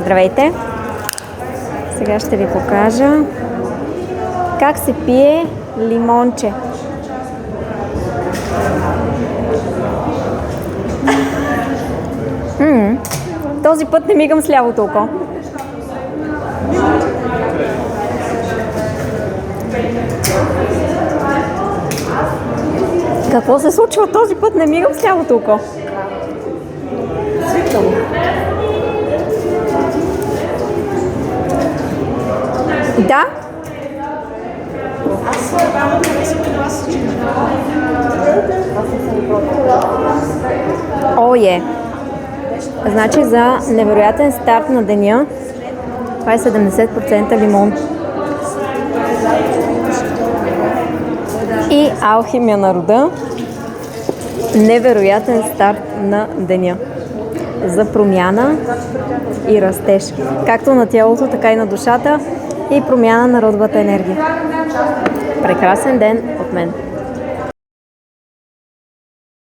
Здравейте! Сега ще ви покажа как се пие лимонче. Този път не мигам с лявото око. Какво се случва този път? Не мигам с лявото око. Свикнало. Да? О, е! Значи за невероятен старт на деня, това е 70% лимон. И алхимия на рода, невероятен старт на деня. За промяна и растеж. Както на тялото, така и на душата и промяна на родовата енергия. Прекрасен ден от мен!